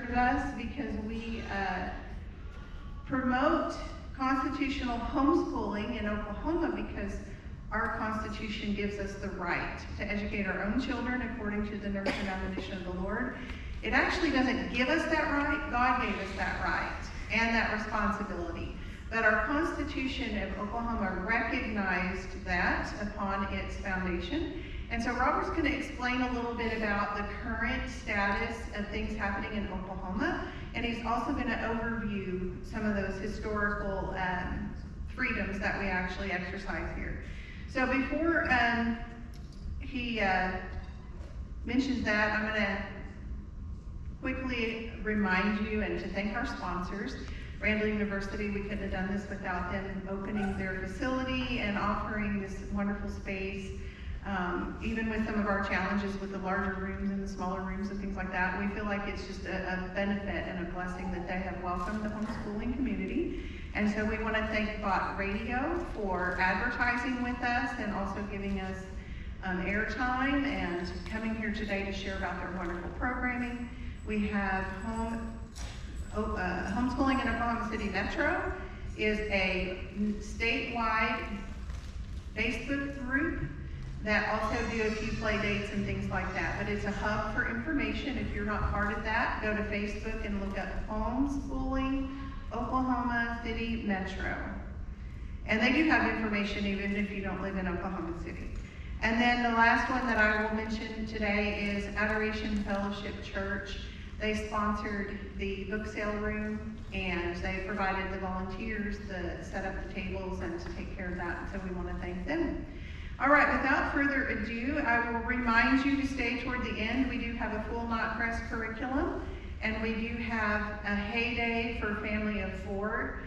to us because we promote constitutional homeschooling in Oklahoma because our Constitution gives us the right to educate our own children according to the nurture and admonition of the Lord. It actually doesn't give us that right. God gave us that right and that responsibility. But our Constitution of Oklahoma recognized that upon its foundation. And so Robert's going to explain a little bit about the current status of things happening in Oklahoma. And he's also going to overview some of those historical freedoms that we actually exercise here. So before he mentions that, I'm going to quickly remind you and to thank our sponsors. Randall University, we couldn't have done this without them opening their facility and offering this wonderful space. Even with some of our challenges with the larger rooms and the smaller rooms and things like that, we feel like it's just a benefit and a blessing that they have welcomed the homeschooling community. And so we want to thank Bot Radio for advertising with us and also giving us airtime and coming here today to share about their wonderful programming. We have Homeschooling in Oklahoma City Metro is a statewide Facebook group that also do a few play dates and things like that. But it's a hub for information. If you're not part of that, go to Facebook and look up Homeschooling Oklahoma City Metro. And they do have information even if you don't live in Oklahoma City. And then the last one that I will mention today is Adoration Fellowship Church. They sponsored the book sale room and they provided the volunteers to set up the tables and to take care of that. And so we want to thank them. All right, without further ado, I will remind you to stay toward the end. We do have a full Not Press curriculum, and we do have a heyday for family of 4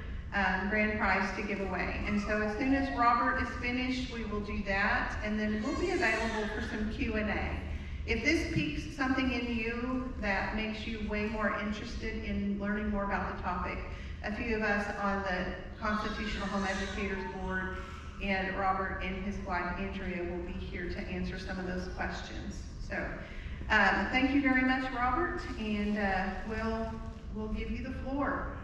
grand prize to give away. And so as soon as Robert is finished, we will do that, and then we'll be available for some Q&A. If this piques something in you that makes you way more interested in learning more about the topic, a few of us on the Constitutional Home Educators Board and Robert and his wife Andrea will be here to answer some of those questions. So thank you very much, Robert, and we'll give you the floor.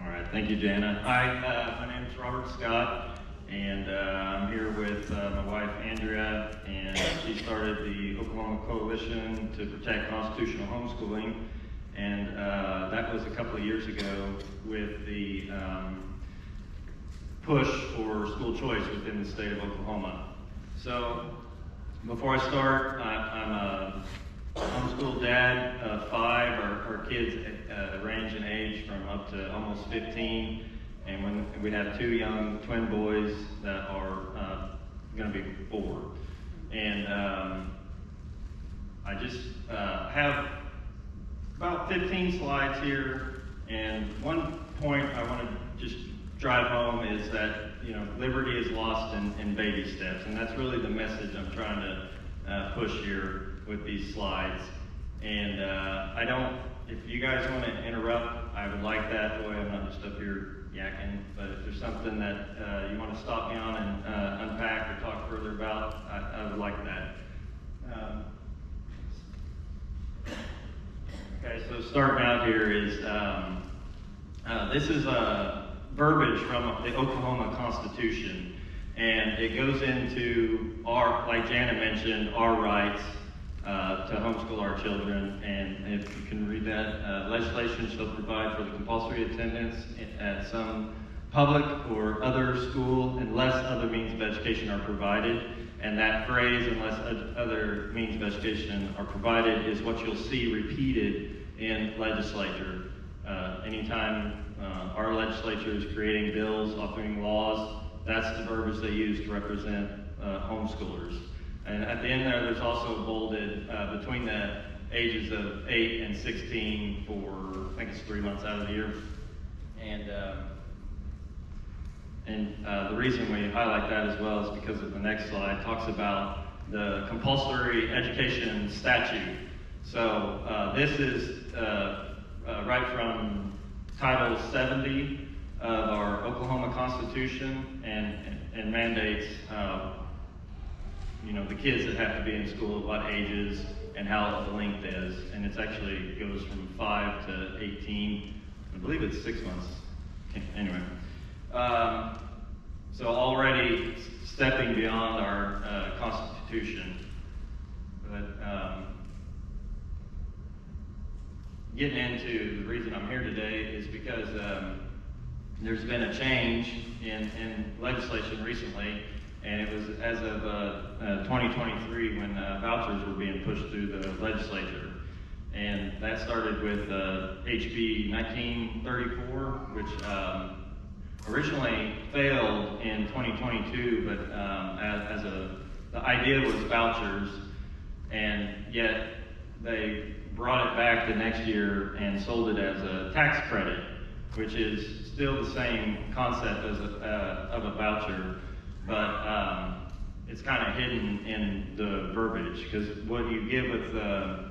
All right, thank you, Jana. Hi, my name is Robert Scott, and I'm here with my wife Andrea, and she started the Oklahoma Coalition to Protect Constitutional Homeschooling, and that was a couple of years ago with the push for school choice within the state of Oklahoma. So before I start, I'm a homeschool dad of 5. Our kids range in age from up to almost 15, and when we have 2 young twin boys that are going to be 4. And I just have about 15 slides here, and one point I want to just drive home is that, you know, liberty is lost in baby steps, and that's really the message I'm trying to push here with these slides. And I don't, if you guys want to interrupt, I would like that. That way I'm not just up here yakking, but if there's something that you want to stop me on and unpack or talk further about, I would like that. Okay, so starting out here is, this is a verbiage from the Oklahoma Constitution, and it goes into our, like Jana mentioned, our rights to homeschool our children. And if you can read that, legislation shall provide for the compulsory attendance at some public or other school unless other means of education are provided. And that phrase, unless other means of education are provided, is what you'll see repeated in legislature. Anytime our legislature is creating bills, authoring laws, that's the verbiage they use to represent homeschoolers. And at the end there's also bolded between the ages of 8 and 16 for, I think it's 3 months out of the year. And the reason we highlight that as well is because of the next slide talks about the compulsory education statute. So this is right from Title 70 of our Oklahoma Constitution, and mandates, you know, the kids that have to be in school, what ages, and how the length is. And it's actually goes from 5 to 18. I believe it's 6 months. Anyway. So already stepping beyond our Constitution. But getting into the reason I'm here today is because there's been a change in legislation recently, and it was as of 2023 when vouchers were being pushed through the legislature. And that started with HB 1934, which originally failed in 2022, but the idea was vouchers, and yet they brought it back the next year and sold it as a tax credit, which is still the same concept as of a voucher, but it's kind of hidden in the verbiage, because what you get with the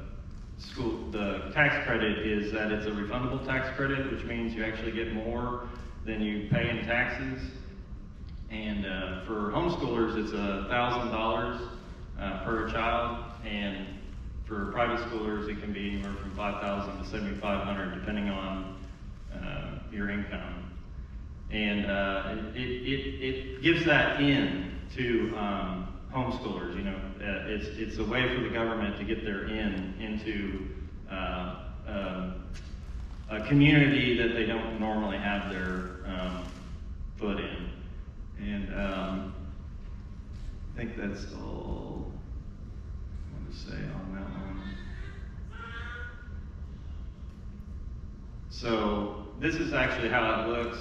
tax credit is that it's a refundable tax credit, which means you actually get more than you pay in taxes. And for homeschoolers, it's $1,000 per child, and for private schoolers, it can be anywhere from $5,000 to $7,500, depending on your income. And it gives that in to homeschoolers. You know, it's a way for the government to get their into a community that they don't normally have their foot in. And I think that's all I want to say on that one. So this is actually how it looks.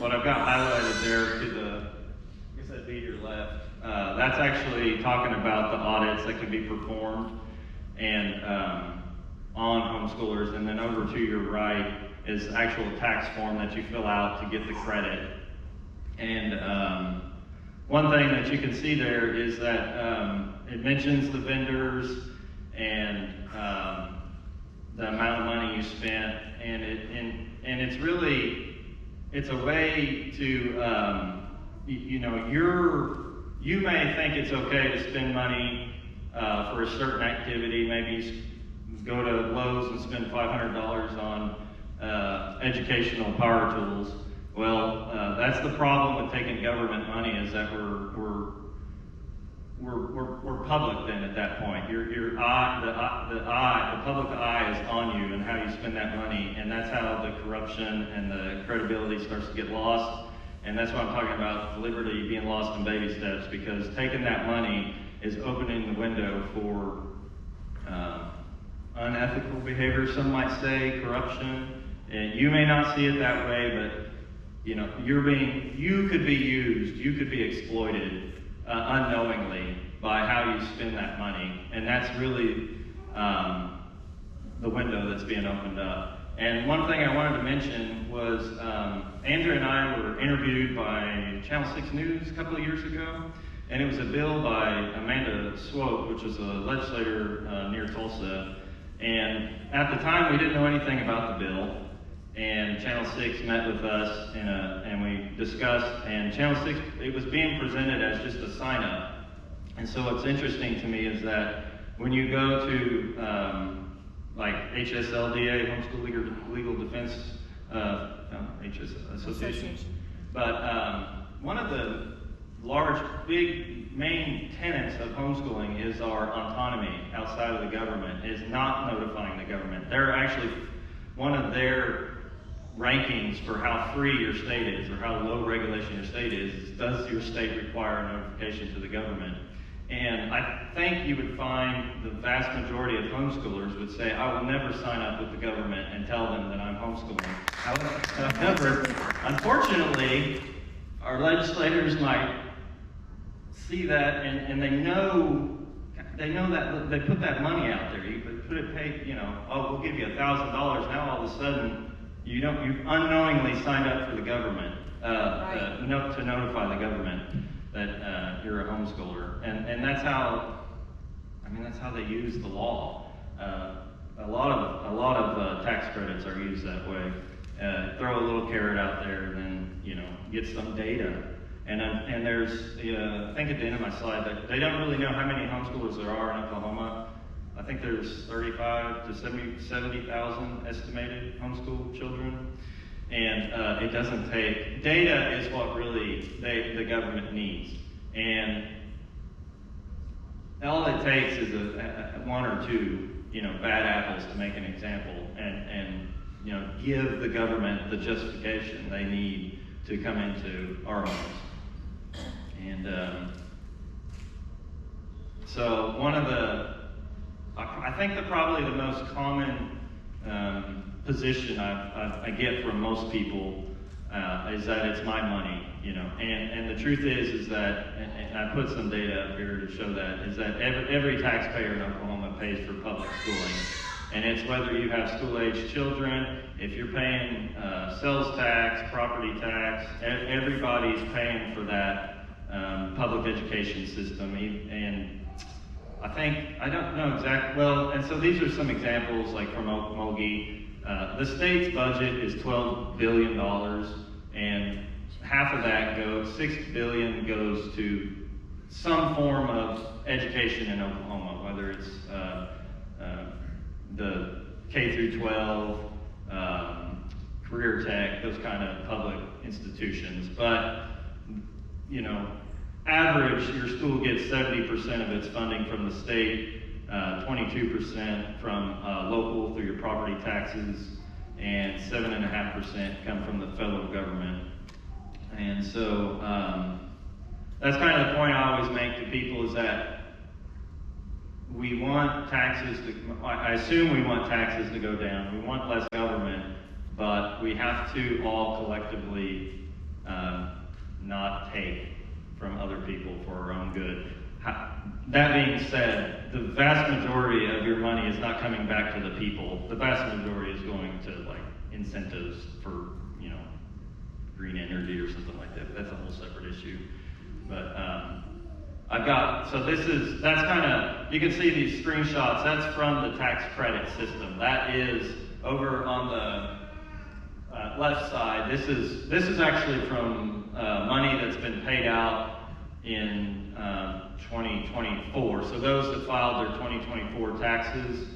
What I've got highlighted there to the, I guess that'd be your left. That's actually talking about the audits that can be performed and on homeschoolers. And then over to your right is the actual tax form that you fill out to get the credit. And one thing that you can see there is that it mentions the vendors and the amount of money you spent, and it's really, it's a way to you know, you may think it's okay to spend money for a certain activity. Maybe go to Lowe's and spend $500 on educational power tools. Well, that's the problem with taking government money, is that we're public then at that point. Your eye, the public eye is on you and how you spend that money, and that's how the corruption and the credibility starts to get lost. And that's what I'm talking about, liberty being lost in baby steps, because taking that money is opening the window for unethical behavior, some might say, corruption. And you may not see it that way, but you know, you could be used, you could be exploited unknowingly by how you spend that money. And that's really the window that's being opened up. And one thing I wanted to mention was Andrew and I were interviewed by Channel 6 News a couple of years ago, and it was a bill by Amanda Swope, which was a legislator near Tulsa. And at the time, we didn't know anything about the bill. And Channel 6 met with us and we discussed, and Channel 6, it was being presented as just a sign-up. And so what's interesting to me is that when you go to like HSLDA, Homeschool Legal Defense Association. But one of the big main tenets of homeschooling is our autonomy outside of the government, is not notifying the government. They're actually, one of their rankings for how free your state is or how low regulation your state is does your state require a notification to the government? And I think you would find the vast majority of homeschoolers would say, I will never sign up with the government and tell them that I'm homeschooling. However, unfortunately, our legislators might see that, and they know that they put that money out there. You put it paid, you know, oh, we'll give you $1,000. Now all of a sudden, you've unknowingly signed up for the government to notify the government that you're a homeschooler, and that's how, that's how they use the law. A lot of tax credits are used that way. Throw a little carrot out there, and then get some data. And there's I think at the end of my slide that they don't really know how many homeschoolers there are in Oklahoma. I think there's 35 to 70,000 estimated homeschool children. And it doesn't take, data is what really the government needs. And all it takes is one or two, bad apples to make an example and give the government the justification they need to come into our homes. And so one of I think probably the most common position I get from most people is that it's my money, and the truth is that, and I put some data up here to show that, is that every taxpayer in Oklahoma pays for public schooling, and it's whether you have school-age children, if you're paying sales tax, property tax, everybody's paying for that public education system, and I don't know exactly, and so these are some examples like from Mogi. The state's budget is $12 billion, and half of that $6 billion goes to some form of education in Oklahoma, whether it's the K through 12, career tech, those kind of public institutions. But, average, your school gets 70% of its funding from the state, 22% from local through your property taxes, and 7.5% come from the federal government. And so that's kind of the point I always make to people, is that we want taxes to, I assume we want taxes to go down. We want less government, but we have to all collectively not take from other people for our own good. That being said, the vast majority of your money is not coming back to the people. The vast majority is going to incentives for, green energy or something like that. But that's a whole separate issue. But that's kind of, you can see these screenshots. That's from the tax credit system. That is over on the left side. This is actually from money that's been paid out in 2024. So those that filed their 2024 taxes,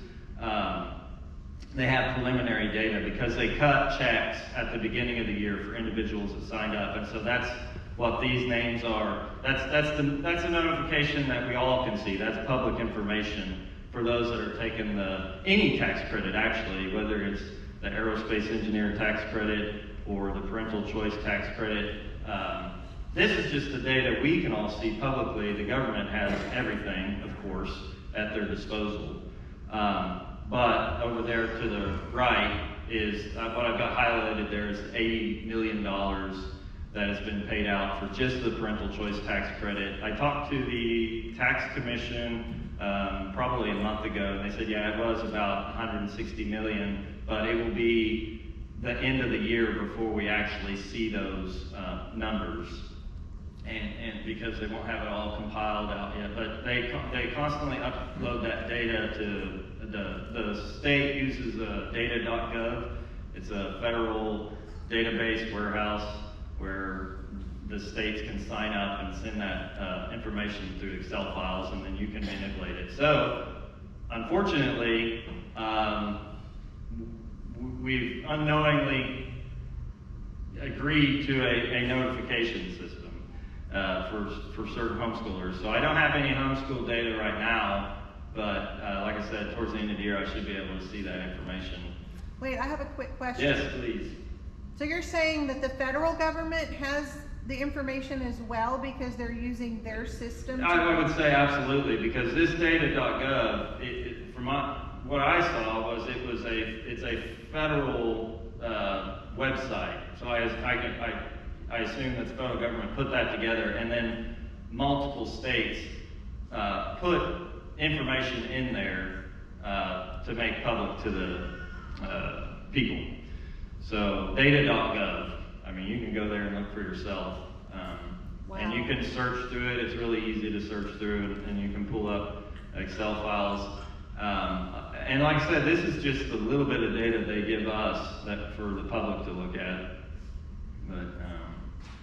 they have preliminary data because they cut checks at the beginning of the year for individuals that signed up, and so that's what these names are. That's a notification that we all can see. That's public information for those that are taking any tax credit, actually, whether it's the aerospace engineer tax credit or the parental choice tax credit. This is just the data we can all see publicly. The government has everything, of course, at their disposal. But over there to the right is what I've got highlighted there is $80 million that has been paid out for just the parental choice tax credit. I talked to the tax commission probably a month ago, and they said, yeah, it was about $160 million, but it will be the end of the year before we actually see those numbers. And because they won't have it all compiled out yet, but they constantly upload that data to the state uses data.gov. It's a federal database warehouse where the states can sign up and send that information through Excel files, and then you can manipulate it. So, unfortunately, we've unknowingly agreed to a notification system for certain homeschoolers. So I don't have any homeschool data right now, but like I said, towards the end of the year, I should be able to see that information. Wait, I have a quick question. Yes, please. So you're saying that the federal government has the information as well because they're using their system? I would say absolutely, because this data.gov, from what I saw, was it's a federal website. So I assume that the federal government put that together, and then multiple states put information in there to make public to the people. So data.gov, I mean, you can go there and look for yourself. Wow. And you can search through it. It's really easy to search through, and you can pull up Excel files. And like I said, this is just a little bit of data they give us for the public to look at.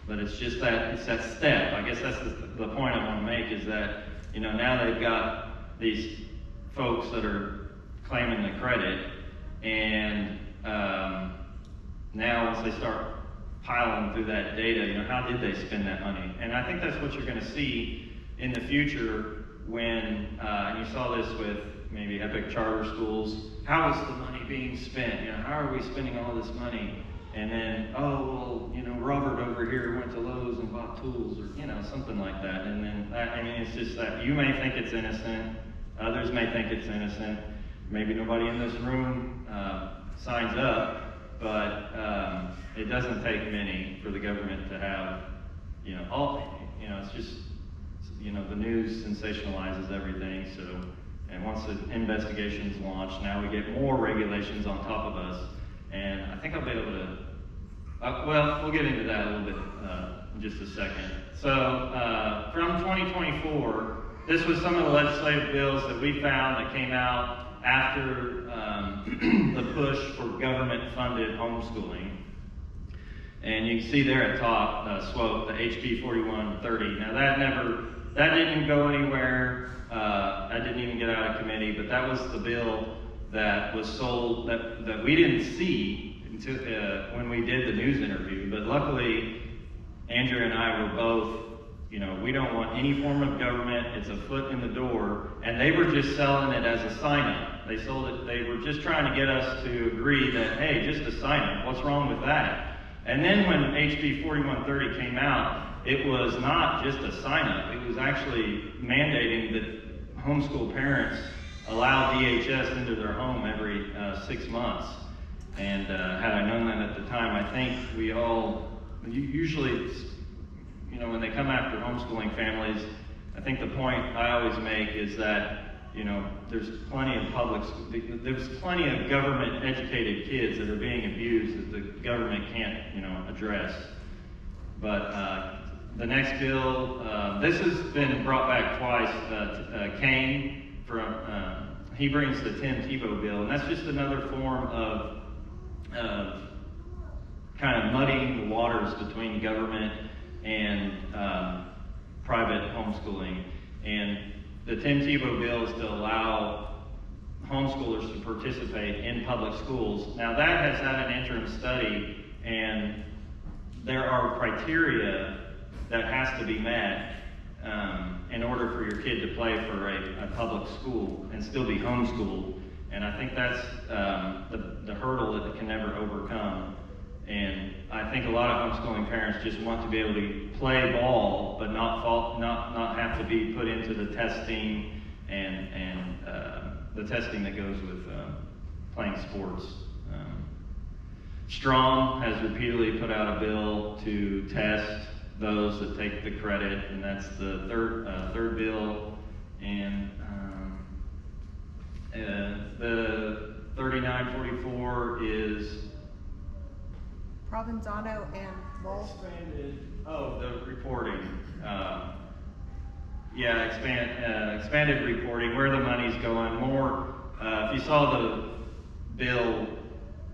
But it's just that step. I guess that's the point I want to make, is that now they've got these folks that are claiming the credit, and now once they start piling through that data, you know, how did they spend that money? And I think that's what you're going to see in the future when, and you saw this with maybe Epic charter schools, how is the money being spent? You know, how are we spending all this money? And then, oh, well, you know, Robert over here went to Lowe's and bought tools, or, you know, something like that. And then, I mean, it's just that you may think it's innocent, others may think it's innocent. Maybe nobody in this room signs up, but it doesn't take many for the government to have, you know, it's just, you know, the news sensationalizes everything. So, and once the investigation's launched, now we get more regulations on top of us. And I think I'll be able to, well, we'll get into that a little bit in just a second. So from 2024, this was some of the legislative bills that we found that came out after the push for government-funded homeschooling. And you can see there at top, SWOPE, the HB 4130. Now that didn't go anywhere. That didn't even get out of committee, but that was the bill that was sold that we didn't see until when we did the news interview. But luckily, Andrew and I were both, you know, we don't want any form of government. It's a foot in the door. And they were just selling it as a sign-up. They sold it. They were just trying to get us to agree that, hey, just a sign-up. What's wrong with that? And then when HB 4130 came out, it was not just a sign-up. It was actually mandating that homeschool parents allow DHS into their home every 6 months. And had I known that at the time, I think we all, usually, you know, when they come after homeschooling families, I think the point I always make is that, you know, there's plenty of there's plenty of government-educated kids that are being abused that the government can't, you know, address. But the next bill, this has been brought back twice. Kane he brings the Tim Tebow bill, and that's just another form of kind of muddying the waters between government and private homeschooling. And the Tim Tebow bill is to allow homeschoolers to participate in public schools. Now that has had an interim study, and there are criteria that has to be met in order for your kid to play for a public school and still be homeschooled. And I think that's the hurdle that they can never overcome. And I think a lot of homeschooling parents just want to be able to play ball, but not have to be put into the testing and the testing that goes with playing sports. Strom has repeatedly put out a bill to test those that take the credit, and that's the third bill. And the 3944 is Provenzano and Wolf. The reporting. Expanded reporting, where the money's going. More, if you saw the bill,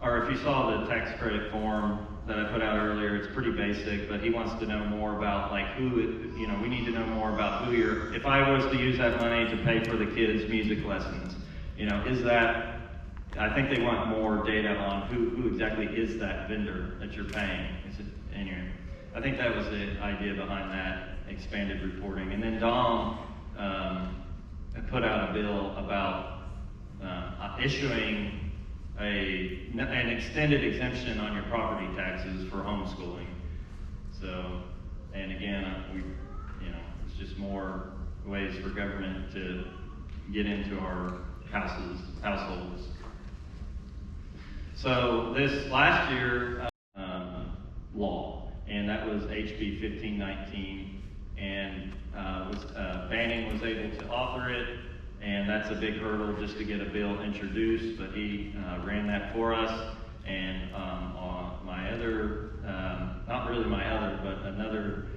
or if you saw the tax credit form that I put out earlier, it's pretty basic, but he wants to know more about, like, we need to know more about who if I was to use that money to pay for the kids' music lessons, you know, I think they want more data on who exactly is that vendor that you're paying. I think that was the idea behind that expanded reporting. And then Dom put out a bill about issuing an extended exemption on your property taxes for homeschooling. So, and again, it's just more ways for government to get into our households. So this last year, law, and that was HB 1519, and Banning was able to author it, and that's a big hurdle just to get a bill introduced, but he ran that for us. And my other, not really my other, but another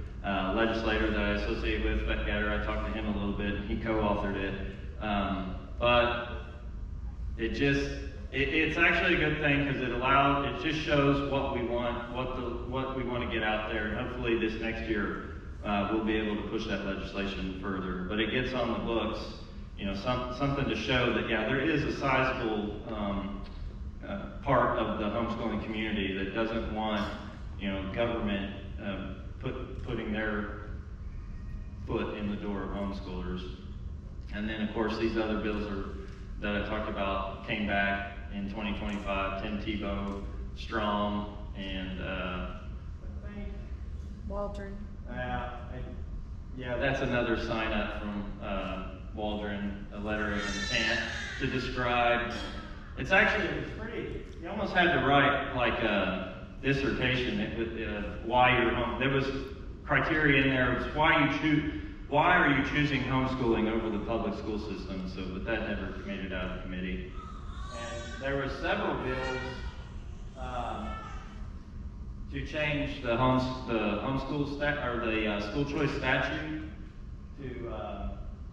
legislator that I associate with, Beck Gatter, I talked to him a little bit, and he co-authored it. But it's actually a good thing, because it just shows what we want, what we want to get out there, and hopefully this next year we'll be able to push that legislation further. But it gets on the books, something to show that, yeah, there is a sizable part of the homeschooling community that doesn't want, government putting their foot in the door of homeschoolers. And then, of course, these other bills that I talked about came back in 2025. Tim Tebow, Strom, and Waldron. Yeah, that's another sign up from Waldron, a letter of intent to describe. It's pretty. You almost had to write like a dissertation why you're home. There was criteria in there. It was why are you choosing homeschooling over the public school system? But that never made it out of committee. And there were several bills to change the homeschool school choice statute to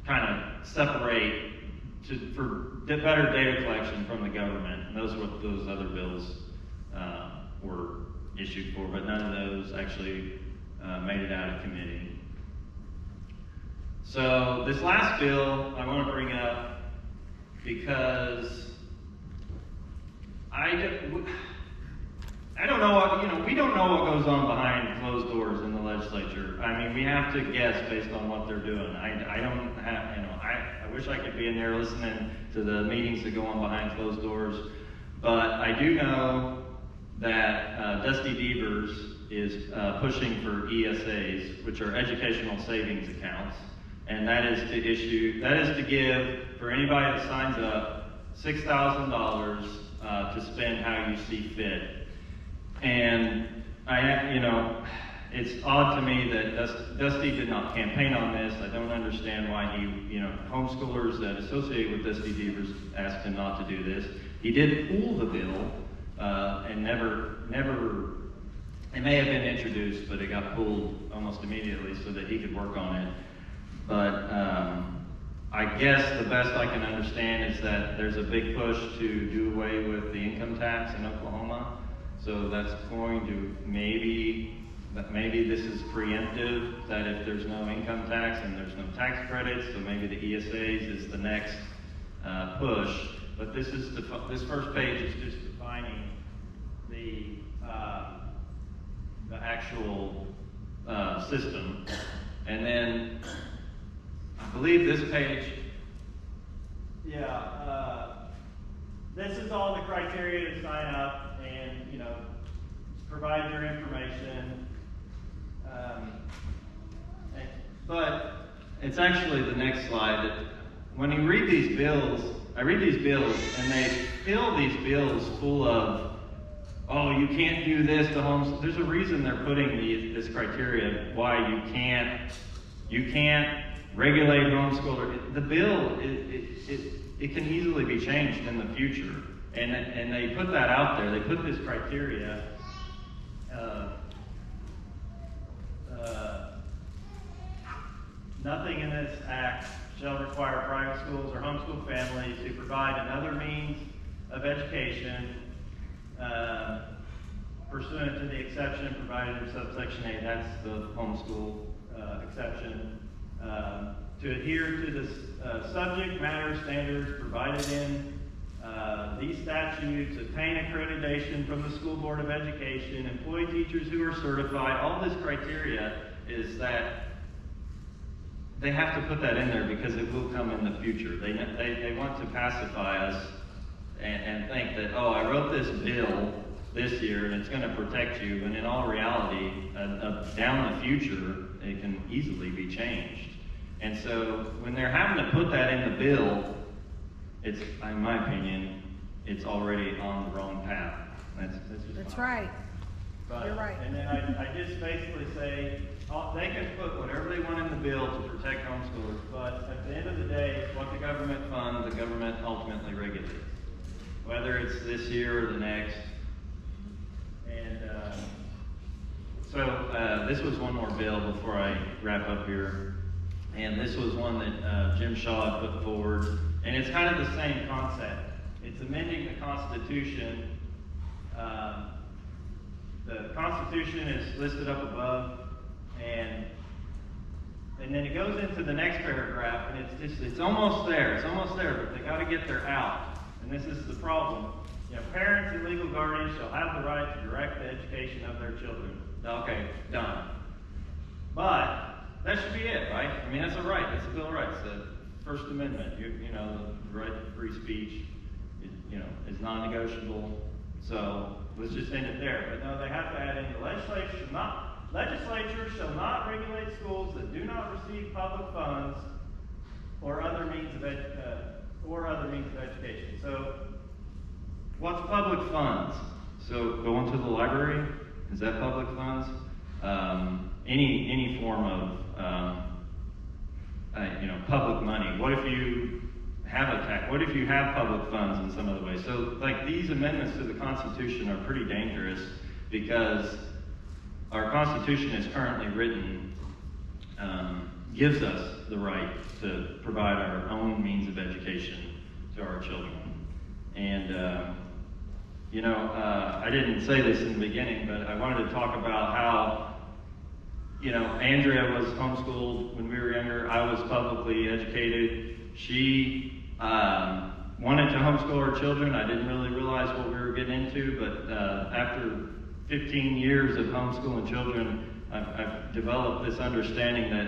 kind of separate for better data collection from the government. And those were what those other bills were issued for, but none of those actually made it out of committee. So this last bill I want to bring up because I don't know what, we don't know what goes on behind closed doors in the legislature. I mean, we have to guess based on what they're doing. I don't have, I wish I could be in there listening to the meetings that go on behind closed doors. But I do know that Dusty Devers is pushing for ESAs, which are educational savings accounts. And that is to give, for anybody that signs up, $6,000 to spend how you see fit. And it's odd to me that Dusty did not campaign on this. I don't understand why homeschoolers that associate with Dusty Devers asked him not to do this. He did pull the bill and never, it may have been introduced, but it got pulled almost immediately so that he could work on it. But I guess the best I can understand is that there's a big push to do away with the income tax in Oklahoma. So that's going to maybe this is preemptive, that if there's no income tax and there's no tax credits, so maybe the ESAs is the next push. But this first page is just defining the actual system. And then I believe this page, this is all the criteria to sign up and, provide your information. But it's actually the next slide that when you read these bills, I read these bills and they fill these bills full of, oh, you can't do this to homes. There's a reason they're putting this criteria why you can't regulate homeschooler. The bill, it can easily be changed in the future. And they put that out there. They put this criteria. Nothing in this act shall require private schools or homeschool families to provide another means of education pursuant to the exception provided in subsection A. That's the homeschool exception. To adhere to the subject matter standards provided in these statutes, obtain accreditation from the School Board of Education, employ teachers who are certified. All this criteria is that they have to put that in there because it will come in the future. They want to pacify us and think that, oh, I wrote this bill this year and it's going to protect you, and in all reality, down the future, it can easily be changed. And so when they're having to put that in the bill, it's, in my opinion, it's already on the wrong path. That's right. But, you're right. And then I just basically say, they can put whatever they want in the bill to protect homeschoolers, but at the end of the day, what the government funds, the government ultimately regulates. Whether it's this year or the next. And so this was one more bill before I wrap up here. And this was one that Jim Shaw had put forward. And it's kind of the same concept. It's amending the Constitution. The Constitution is listed up above, and And then it goes into the next paragraph, and it's almost there, but they got to get their out. And this is the problem. You know, parents and legal guardians shall have the right to direct the education of their children. Okay, done. But that should be it, right? I mean, that's a right. That's a Bill of Rights. The First Amendment. You know, the right to free speech, is non-negotiable. So let's just end it there. But no, they have to add in the legislature shall not regulate schools that do not receive public funds or other means of education. So, what's public funds? So, going to the library, is that public funds? Any form of public money. What if you have a tax? What if you have public funds in some other way? So, like, these amendments to the Constitution are pretty dangerous because our Constitution is currently written, gives us the right to provide our own means of education to our children. And, I didn't say this in the beginning, but I wanted to talk about how, Andrea was homeschooled when we were younger. I was publicly educated. She wanted to homeschool her children. I didn't really realize what we were getting into, but after 15 years of homeschooling children, I've developed this understanding that,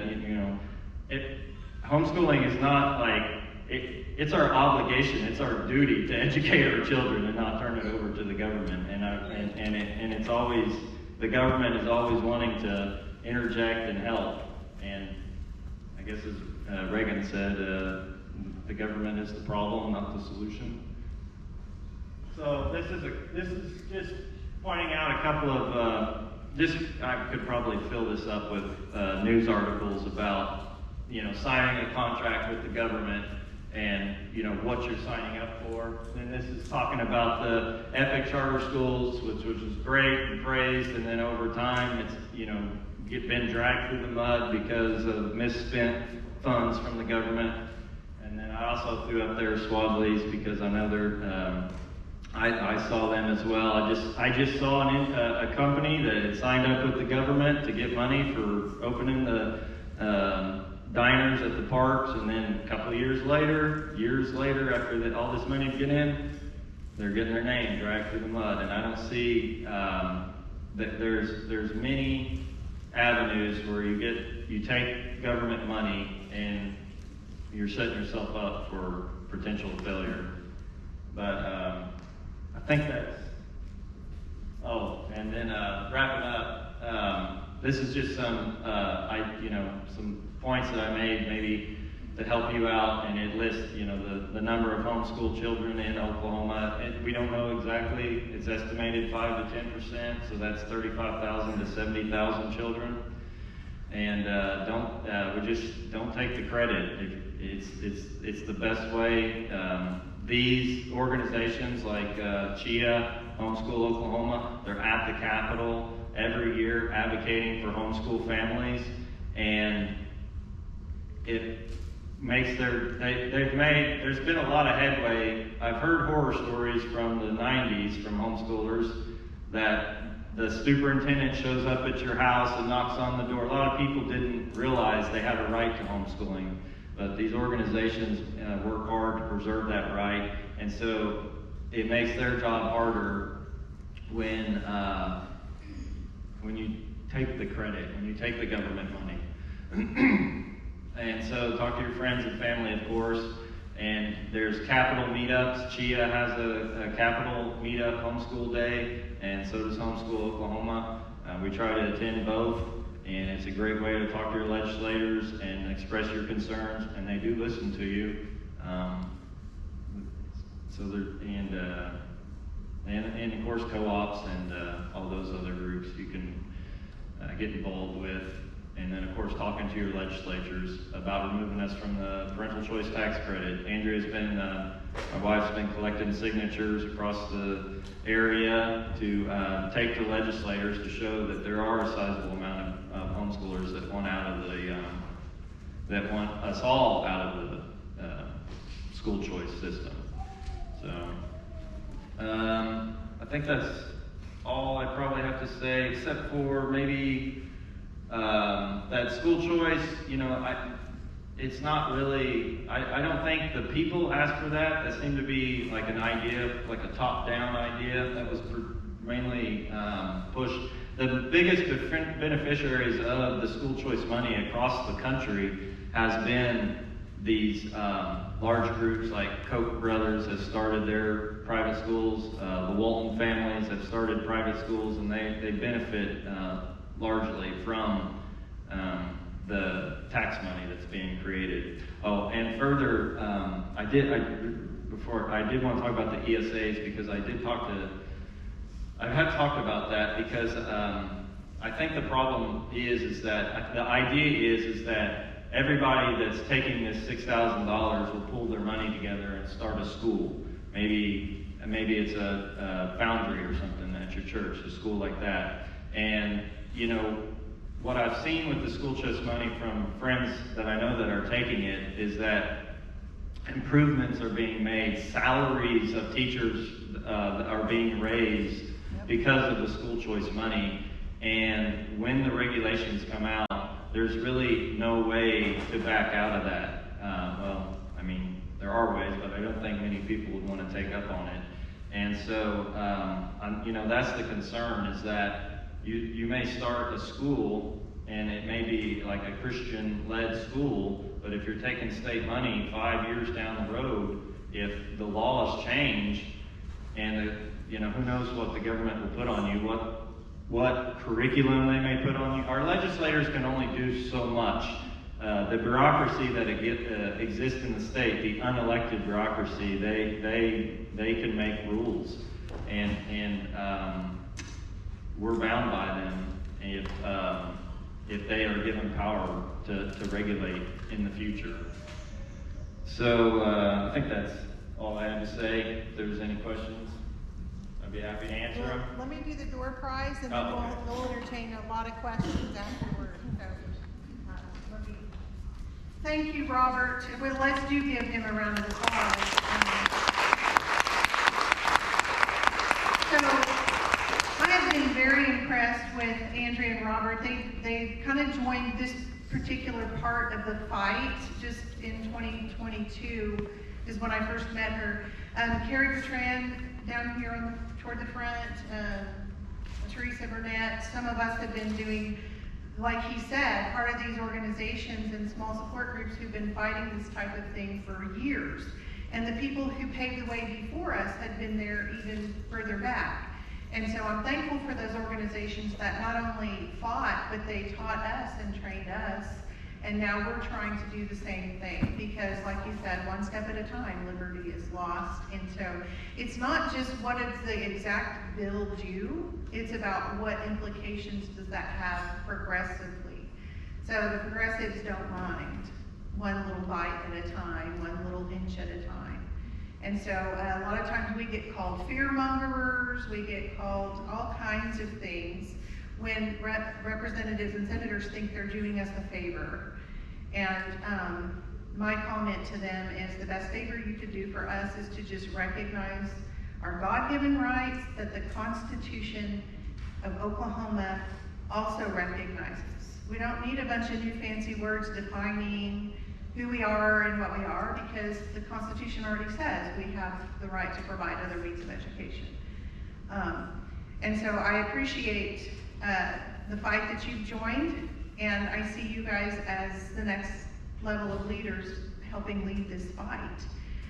homeschooling is not like, it's our obligation, it's our duty to educate our children and not turn it over to the government. And it's always, the government is always wanting to interject and help. And I guess as Reagan said, the government is the problem, not the solution. So this is just pointing out a couple of, I could probably fill this up with news articles about, signing a contract with the government and, what you're signing up for. And this is talking about the EPIC charter schools, which is great and praised, and then over time it's, been dragged through the mud because of misspent funds from the government. And then I also threw up there Swadley's because I know they're, I saw them as well. I just saw a company that had signed up with the government to get money for opening the diners at the parks, and then a couple of years later, after all this money get in, they're getting their name dragged through the mud. And I don't see that there's many avenues where you take government money and you're setting yourself up for potential failure. But I think that's, and then wrapping up, this is just some points that I made maybe to help you out, and it lists, the number of homeschool children in Oklahoma. We don't know exactly, it's estimated 5 to 10%, so that's 35,000 to 70,000 children. And don't take the credit. It's the best way. These organizations like CHEA, Homeschool Oklahoma, they're at the Capitol every year advocating for homeschool families, and it makes there's been a lot of headway. I've heard horror stories from the 90s from homeschoolers that the superintendent shows up at your house and knocks on the door. A lot of people didn't realize they had a right to homeschooling, but these organizations work hard to preserve that right, and so it makes their job harder when you take the credit, when you take the government money. And so talk to your friends and family, of course. And there's Capitol meetups. CHEA has a Capitol meetup homeschool day, and so does Homeschool Oklahoma. We try to attend both, and it's a great way to talk to your legislators and express your concerns, and they do listen to you. And of course co-ops and all those other groups you can get involved with. And then, of course, talking to your legislatures about removing us from the parental choice tax credit. My wife's been collecting signatures across the area to take to legislators to show that there are a sizable amount of homeschoolers that want us all out of the school choice system. So, I think that's all I probably have to say, except for maybe that school choice, you know, it's not really, I don't think the people asked for that. That seemed to be like an idea, like a top-down idea that was mainly pushed. The biggest beneficiaries of the school choice money across the country has been these large groups, like Koch brothers has started their private schools, the Walton families have started private schools, and they benefit largely from the tax money that's being created. Oh, and further, I did want to talk about the ESAs, because I have talked about that, because I think the problem is that the idea is that everybody that's taking this $6,000 will pull their money together and start a school. Maybe it's a foundry or something at your church, a school like that. And you know, what I've seen with the school choice money from friends that I know that are taking it is that improvements are being made, salaries of teachers are being raised because of the school choice money. And when the regulations come out, there's really no way to back out of that. Well, I mean, there are ways, but I don't think many people would want to take up on it. And so, you know, that's the concern, is that you may start a school, and it may be like a Christian-led school, but if you're taking state money 5 years down the road, if the laws change, and you know, who knows what the government will put on you, what curriculum they may put on you. Our legislators can only do so much. The bureaucracy that exists in the state, the unelected bureaucracy, they can make rules, and we're bound by them if they are given power to regulate in the future. So I think that's all I have to say. If there's any questions, I'd be happy to answer them. Let me do the door prize, and then we'll entertain a lot of questions afterward. So, Thank you, Robert. Well, let's give him a round of applause. So, I have been very impressed with Andrea and Robert. They kind of joined this particular part of the fight just in 2022 is when I first met her. Carrie Bertrand down here toward the front, Teresa Burnett, some of us have been doing, like he said, part of these organizations and small support groups who've been fighting this type of thing for years. And the people who paved the way before us had been there even further back. And so I'm thankful for those organizations that not only fought, but they taught us and trained us. And now we're trying to do the same thing, because like you said, one step at a time, liberty is lost. And so it's not just what does the exact bill do, it's about what implications does that have progressively. So the progressives don't mind one little bite at a time, one little inch at a time. And so a lot of times we get called fearmongers, we get called all kinds of things when representatives and senators think they're doing us a favor. And my comment to them is the best favor you could do for us is to just recognize our God-given rights that the Constitution of Oklahoma also recognizes. We don't need a bunch of new fancy words defining who we are and what we are, because the Constitution already says we have the right to provide other means of education. And so I appreciate the fight that you've joined, and I see you guys as the next level of leaders helping lead this fight.